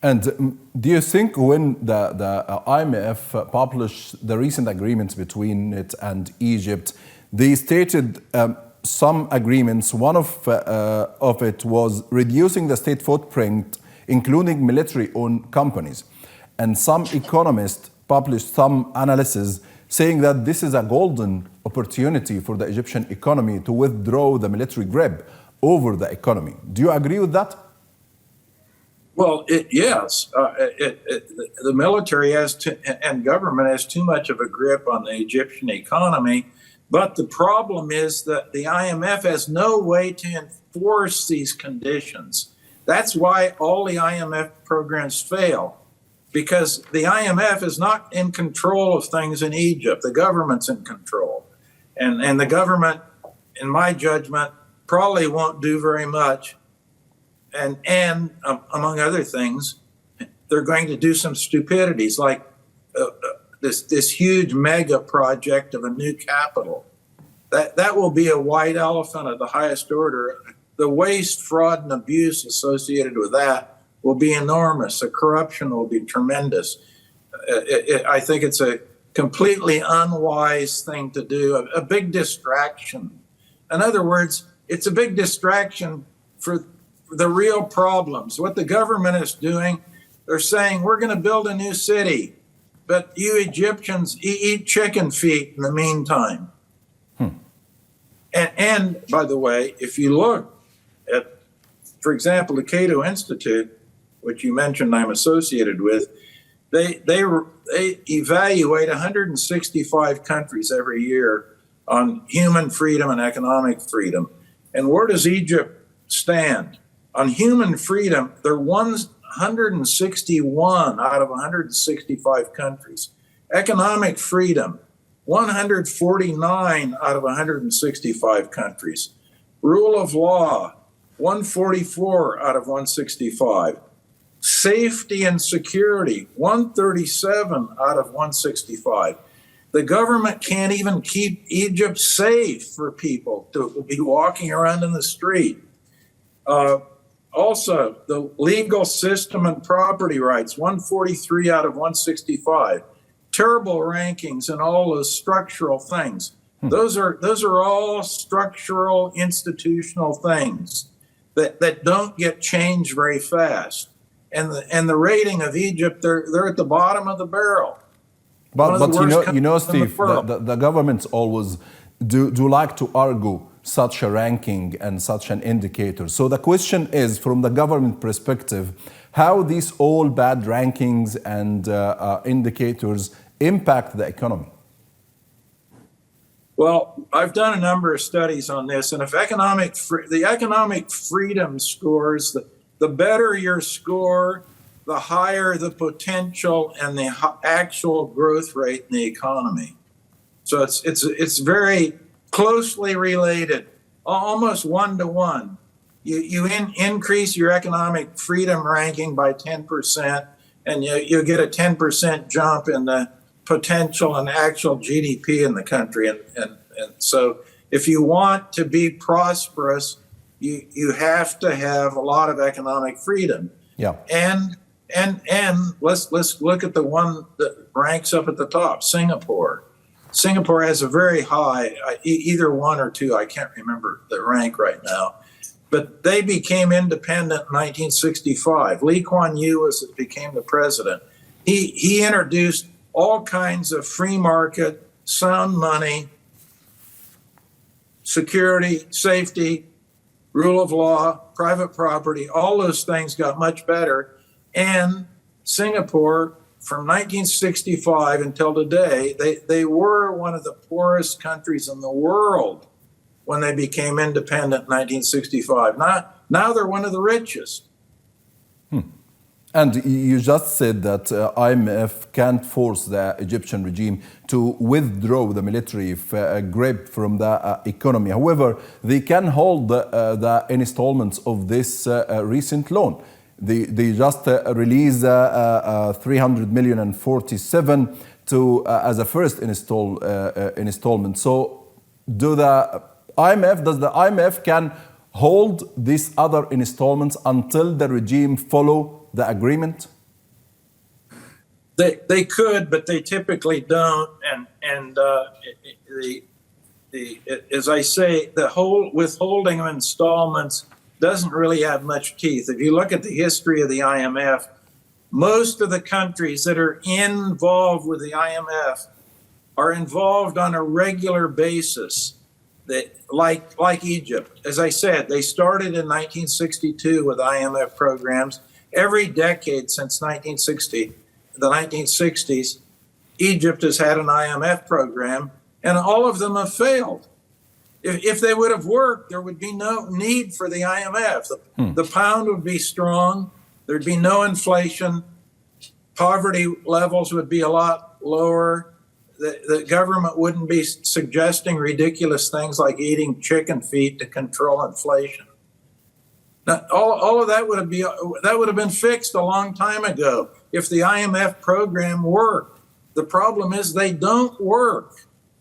And do you think when the IMF published the recent agreements between it and Egypt, they stated some agreements, one of it was reducing the state footprint, including military-owned companies. And some economists published some analysis saying that this is a golden opportunity for the Egyptian economy to withdraw the military grip over the economy. Do you agree with that? Well, yes. The military and government has too much of a grip on the Egyptian economy. But the problem is that the IMF has no way to enforce these conditions. That's why all the IMF programs fail, because the IMF is not in control of things in Egypt. The government's in control. And the government, in my judgment, probably won't do very much. And among other things, they're going to do some stupidities like this huge mega project of a new capital. That will be a white elephant of the highest order. The waste, fraud, and abuse associated with that will be enormous. The corruption will be tremendous. I think it's a completely unwise thing to do, a big distraction. In other words, it's a big distraction for the real problems. What the government is doing, they're saying, we're going to build a new city, but you Egyptians eat chicken feet in the meantime. And by the way, if you look at, for example, the Cato Institute, which you mentioned I'm associated with, they evaluate 165 countries every year on human freedom and economic freedom. And where does Egypt stand? On human freedom, they're 161 out of 165 countries. Economic freedom, 149 out of 165 countries. Rule of law, 144 out of 165. Safety and security, 137 out of 165. The government can't even keep Egypt safe for people to be walking around in the street. Also, the legal system and property rights, 143 out of 165. Terrible rankings and all those structural things. Those are all structural, institutional things that don't get changed very fast. And the rating of Egypt, they're at the bottom of the barrel. But you know, Steve, the governments always do like to argue such a ranking and such an indicator. So the question is, from the government perspective, how these all bad rankings and indicators impact the economy? Well, I've done a number of studies on this, and if the economic freedom scores, the better your score, the higher the potential and the actual growth rate in the economy. So it's very closely related, almost one-to-one. You increase your economic freedom ranking by 10%, and you get a 10% jump in the potential and actual GDP in the country. And so if you want to be prosperous, you have to have a lot of economic freedom. Yeah. And let's look at the one that ranks up at the top, Singapore. Singapore has a very high, either one or two, I can't remember the rank right now, but they became independent in 1965. Lee Kuan Yew became the president. He introduced all kinds of free market, sound money, security, safety, rule of law, private property, all those things got much better. And Singapore, from 1965 until today, they were one of the poorest countries in the world when they became independent in 1965. Now they're one of the richest. And you just said that IMF can't force the Egyptian regime to withdraw the military grip from the economy. However, they can hold the installments of this recent loan. They just released 300 million and 47 as a first installment. So does the IMF can hold these other installments until the regime follow the agreement? They could, but they typically don't. And as I say, the whole withholding of installments doesn't really have much teeth. If you look at the history of the IMF, most of the countries that are involved with the IMF are involved on a regular basis. Like Egypt. As I said, they started in 1962 with IMF programs. Every decade since the 1960s, Egypt has had an IMF program, and all of them have failed. If they would have worked, there would be no need for the IMF. The pound would be strong. There'd be no inflation. Poverty levels would be a lot lower. The government wouldn't be suggesting ridiculous things like eating chicken feet to control inflation. Now, all of that would have been fixed a long time ago if the IMF program worked. The problem is they don't work.